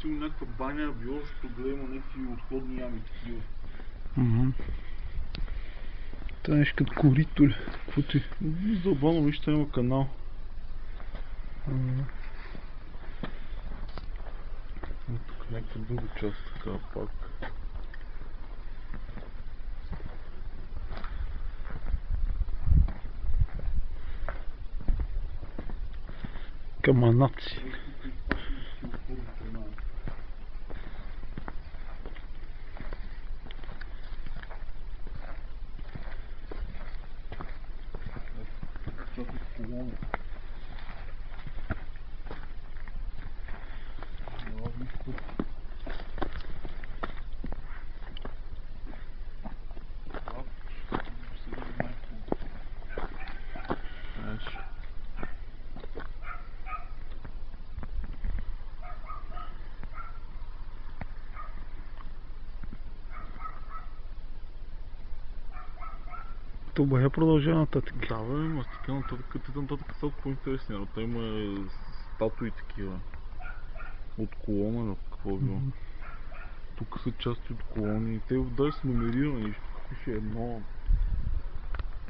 сигурно някаква баня било, защото гледа има някакви отходни ями такива. Това нещо като корито ли? Какво ти? Забавно, вижте, има канал. Тук някаква друга част така пак. Каманаци. То бая продължава нататък. Да, бе, ма стига нататък са по-интересни, но той има статуи такива. От колона, на какво било. Тук са части от колони. Те даже са номерирани, пише едно,